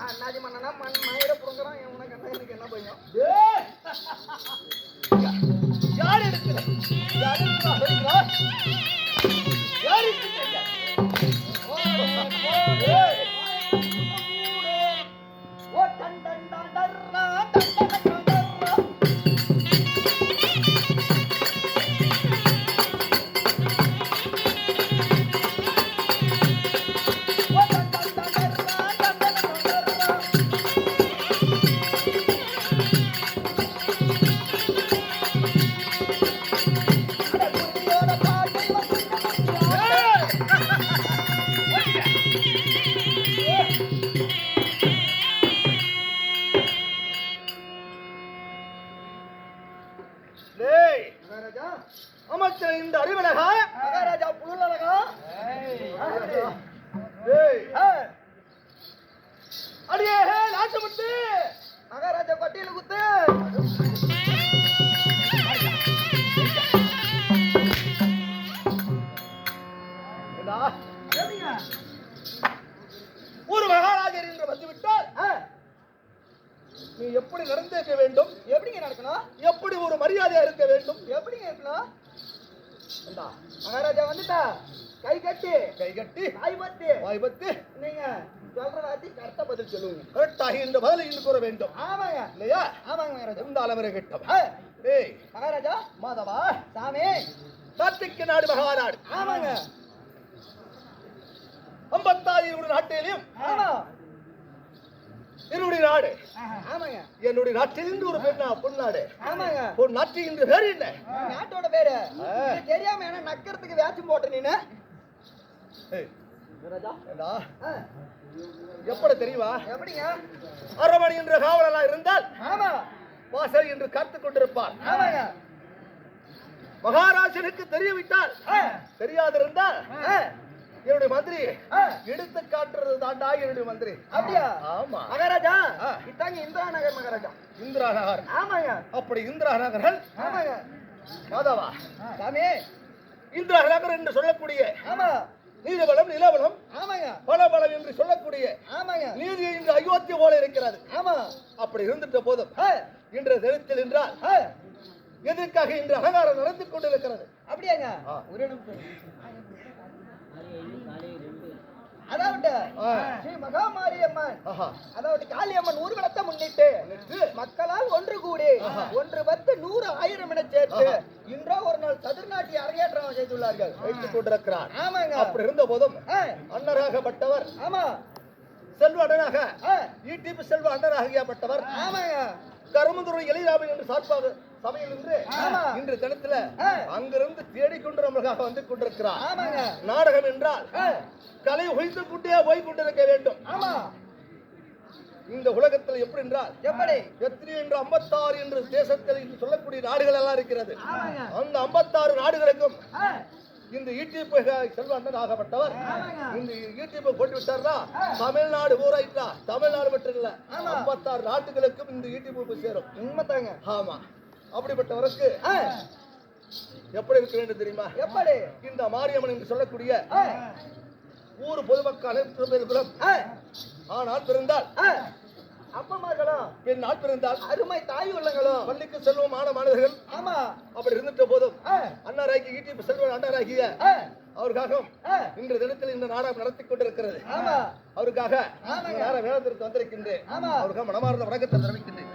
அண்ணாச்சி மண்ணனா மண் மயிர புடுங்குறான் உனக்கு என்ன எனக்கு என்ன பையன் யார் எடுக்கிற யார் எடுக்கிறா யார் எடுக்கிறீங்க ஓ டன் டன் டன் டர்ரா அமைச்சர் இந்த அறிவழகா மகாராஜா புலுலழகா அடியே நாட்டமுத்து மகாராஜா பட்டியல குத்து ஒரு மகாராஜர் என்று வந்துவிட்டால் நீ எப்படி நடந்திருக்க வேண்டும் எப்படிங்க நடக்கணும் எப்படி ஒரு மரியாதையா இருக்க வேண்டும் எப்படிங்க இருக்கணும் மகாராஜா வந்துட்டா கை கட்டி வாய் பத்தி நீங்க சொல்ற வார்த்தை கரெக்டா பதில் சொல்லுங்க கரெக்டாக இந்த பதிலை இன்று கூற வேண்டும் ஆமாங்க இல்லையா ஆமாங்க மகாராஜா இந்த அலமரை கிட்டம் ஏய் மகாராஜா மாதவா சாமி கார்த்திகை நாடு மகாநாடு ஆமாங்க 56 நாட்டிலையும் ஆமா என்னுடைய நாடு ஆமாங்க என்னுடைய நாட்டில் இருந்து ஒரு பொன்னாடு ஆமாங்க ஒரு நாட்டில் இன்று பேர் என்ன நாட்டோட பேரு தெரியாம என்ன நக்கறதுக்கு வேச்சும் போட்ட நீனு எப்படி தெரியுமா எப்படிங்க அரமணி என்ற காவலெல்லாம் இருந்தால் ஆமா வாசல் என்று காத்துக் கொண்டிருப்பார் ஆமாங்க மகாராஜனுக்கு தெரியவிட்டால் தெரியாதிருந்தால் என்னுடைய மந்திரி எடுத்து காட்டுறது தாண்டா என்னுடைய மந்திரி அப்படியா ஆமா மகாராஜா இதாங்க இந்திரா நகர் மகாராஜா இந்திரா நகர் ஆமாங்க அப்படி இந்திரா நகர்கள் ஆமாங்க மாதவா சாமி இந்திரா நகர் என்று சொல்லக்கூடிய ஆமா நீலவளம் நிலவளம் ஆமாங்க பலபலம் என்று சொல்லக்கூடிய ஆமாங்க நீதி இன்று அயோத்தி போல இருக்கிறது ஆமா அப்படி இருந்துட்ட போதும் இன்று தினத்தில் என்றால் எதற்காக இன்று அலங்காரம் நடந்து கொண்டிருக்கிறது அப்படியாங்க ஒரு நிமிஷம் அதாவது ஸ்ரீ மகாமாரியம்மன் அதாவது காளியம்மன் ஊர்வலத்தை முன்னிட்டு மக்களால் ஒன்று கூடி 1 10 100 1000 என சேர்த்து இன்றோ ஒரு நாள் சதுர்நாட்டிய அரங்கேற்றம் செய்துள்ளார்கள் வைத்துக் கொண்டிருக்கிறார் ஆமாங்க அப்படி இருந்த போதும் அண்ணராகப்பட்டவர் ஆமா செல்வ அண்ணனாக ஈட்டிப்பு செல்வ அண்ணராகப்பட்டவர் ஆமாங்க கருமதுரை எலிராமன் என்று சார்பாக சபையில் இன்று இன்று தினத்துல அங்கிருந்து தேடிக்கொண்டு நம்மளுக்காக வந்து கொண்டிருக்கிறார் ஆமாங்க நாடகம் என்றால் கலை உழைத்து கொண்டே போய் கொண்டிருக்க வேண்டும் ஆமா இந்த உலகத்தில் எப்படி என்றால் எப்படி எத்தனை என்று 56 என்று தேசத்தில் சொல்லக்கூடிய நாடுகள் எல்லாம் இருக்கிறது அந்த 56 நாடுகளுக்கும் இந்த ஈட்டிப்பு செல்வந்தன் ஆகப்பட்டவர் இந்த ஈட்டிப்பு போட்டு விட்டார்னா தமிழ்நாடு ஊராயிட்டா தமிழ்நாடு மட்டும் இல்ல 56 நாட்டுகளுக்கும் இந்த ஈட்டிப்பு சேரும் உண்மைதாங்க ஆமா அப்படிப்பட்டவருக்கு எப்படி இருக்க வேண்டும் தெரியுமா எப்படி இந்த மாரியம்மன் என்று சொல்லக்கூடிய ஊர் பொதுமக்கள் அனைவரும் ஆனால் பிறந்தால் அப்பமார்களும் பெண்ணால் பிறந்தால் அருமை தாய் உள்ளங்களும் பள்ளிக்கு செல்வம் மாணவர்கள் ஆமா அப்படி இருந்துட்ட போதும் அண்ணராகி ஈட்டி செல்வன் அண்ணராகிய அவருக்காக இன்று தினத்தில் இந்த நாடகம் நடத்தி கொண்டிருக்கிறது அவருக்காக நேரம் வேதத்திற்கு வந்திருக்கின்றேன் அவருக்காக மனமார்ந்த வணக்கத்தை தெரிவிக்கின்றேன்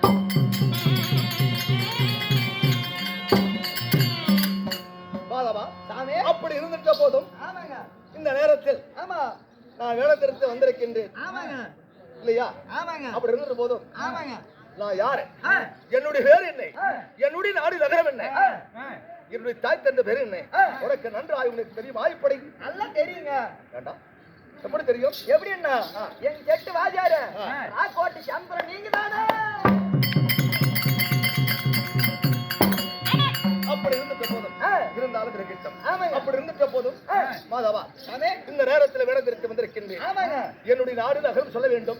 அப்படி இருந்துட்ட போதும் இந்த நேரத்தில் நான் வேடத்திற்கு வந்திருக்கின்றேன் இல்லையா அப்படி இருந்துட்ட போதும் நான் யாரு என்னுடைய பேர் என்ன என்னுடைய நாடு நகரம் என்ன என்னுடைய தாய் தந்த பேர் என்ன உனக்கு நன்றாய் உனக்கு தெரியுமா இப்படி நல்லா தெரியுங்க வேண்டாம் எப்படி தெரியும் எப்படி என்ன எங்க செட்டு வாஜாரு ராக்கோட்டு சந்திரன் நீங்க தானே அப்படி இருந்துட்ட போதும் இருந்தாலும் இருக்கட்டும் அப்படி இருந்துட்ட போதும் மாதவா இந்த நேரத்தில் வேடத்திற்கு வந்திருக்கின்றேன் என்னுடைய நாடு நகரம் சொல்ல வேண்டும்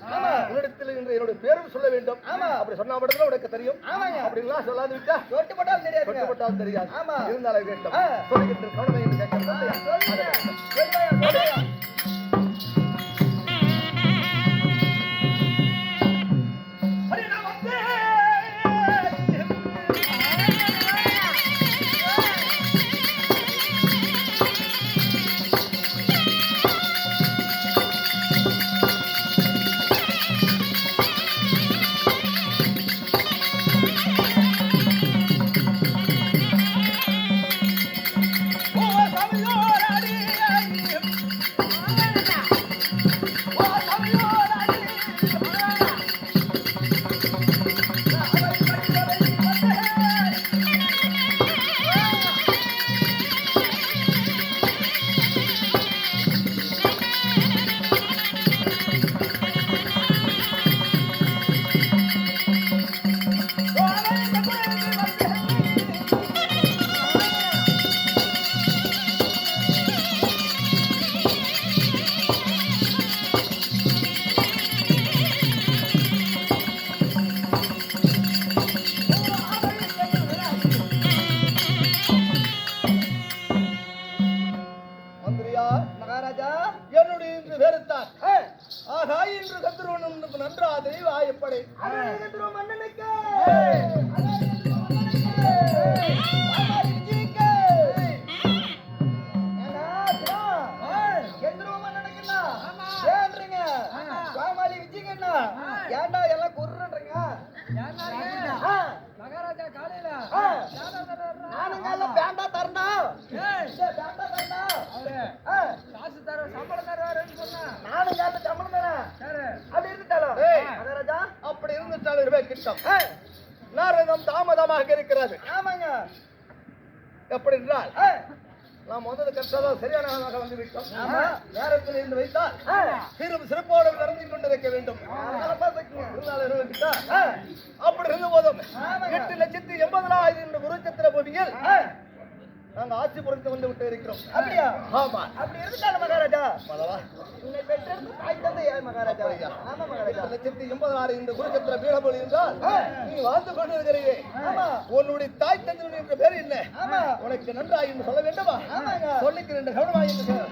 உன்னிடத்தில் என்னுடைய பேரும் சொல்ல வேண்டும் அப்படி சொன்னா மட்டும் உனக்கு தெரியும் அப்படின்லாம் சொல்லாது விட்டா தொட்டுப்பட்டாலும் தெரியாது இருந்தாலும் கேட்டும் சொல்லுகின்ற கவனமை என்று கேட்கிறேன் பத்ராதிரி வாயப்படை கந்தர்வ மன்னனுக்கு ஏன்டா எல்லாம் குர்றன்றீங்க மகாராஜா காலையில நானுங்க எல்லாம் பேண்டா தரணும் காசு தர சம்பளம் தருவாருன்னு சொன்னா நானுங்க எல்லாம் சம்பளம் தரேன் அப்படி இருந்துட்டாலும் மகாராஜா அப்படி இருந்துட்டாலும் கிட்டம் நேரம் தாமதமாக இருக்கிறது ஆமாங்க எப்படி என்றால் நாம் வந்தது கஷ்டம் சரியான வந்து விட்டோம் நேரத்தில் இருந்து வைத்தால் சிறும் சிறப்போடு நடந்து கொண்டிருக்க வேண்டும் அப்படி இருந்த போதும் 8,80,000 என்ற குருச்சத்திர பூமியில் நாங்க ஆட்சி பொறுத்து வந்து விட்டு இருக்கிறோம். அப்படியா? ஆமா. அப்படி இருந்தாலும் மகாராஜா மதவா உன்னை பெற்றெடுத்து தாய் தந்தை யார் மகாராஜா? ஆமா மகாராஜா. 8,80,000 இந்த குருச்சத்திர பீடபோல் என்றால் நீ வாழ்ந்து கொண்டிருக்கிறீங்க. ஆமா. உன்னுடைய தாய் தந்தை என்ற பேர் என்ன? ஆமா. உனக்கு நன்றாய் என்று சொல்ல வேண்டுமா? ஆமாங்க. சொல்லிக்கிறேன் கவனமாய் என்று சொல்.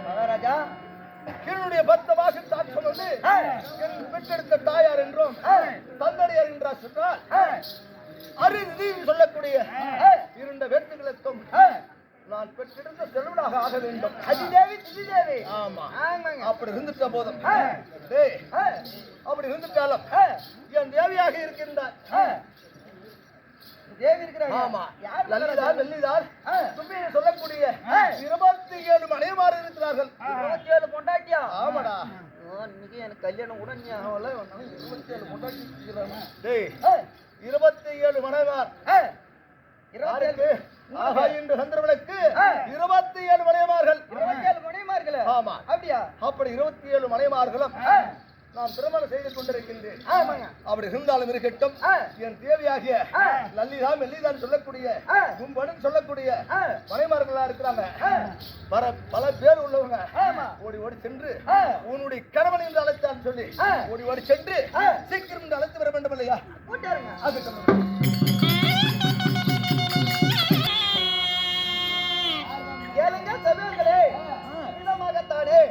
மகாராஜா என்னுடைய 10 மாசம் தாட்சம் வந்து என் பெற்றெடுத்த தாயார் என்றும் தந்தடியார் என்றார் சொன்னால் அரிதி சொல்லக்கூடிய இருந்த வேட்டுகளுக்கும் நான் பெற்றெடுத்த செல்வனாக ஆக வேண்டும். அதிதேவி திதிதேவி. ஆமா ஆமாங்க. அப்படி இருந்துட்ட போதும் அப்படி இருந்துட்டாலும் என் தேவியாக இருக்கின்றார். தேவி இருக்கிறாங்க. ஆமா. யார் லலிதார் வெள்ளிதார் சும்மையை சொல்லக்கூடிய 27 மனைவிமார் இருக்கிறார்கள். 27 பொண்டாட்டியா? ஆமாடா. இன்னைக்கு எனக்கு கல்யாணம் கூட நீ ஆகல. 27 பொண்டாட்டி இருக்கிறாங்க. டேய் 27 மனைவிமார் யாருக்கு? ஆகா என்று சந்திரவனுக்கு 27 மனைவிமார்கள். 27 மனைவிமார்கள். ஆமா. அப்படியா? அப்படி 27 மனைவிமார்களும் நான் திருமணம் செய்து கொண்டிருக்கின்றேன். ஆமாங்க. அப்படி இருந்தாலும் இருக்கட்டும் என் தேவியாகிய லல்லிதா மெல்லிதான் சொல்லக்கூடிய கும்பன் சொல்லக்கூடிய மனைமார்களா இருக்கிறாங்க. பல பேர் உள்ளவங்க ஓடி ஓடி சென்று உன்னுடைய கணவன் என்று அழைத்தான் சொல்லி ஓடி ஓடி சென்று சீக்கிரம் என்று அழைத்து வர வேண்டும் இல்லையா? அதுக்கு கேளுங்க சபைகளே, இதமாகத்தானே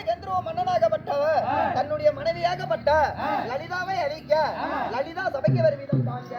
கந்தர்வ மன்னனாகப்பட்டவர் தன்னுடைய மனைவியாகப்பட்ட லலிதாவை அழிக்க லலிதா சபைக்கு வரும் விதம் தாங்க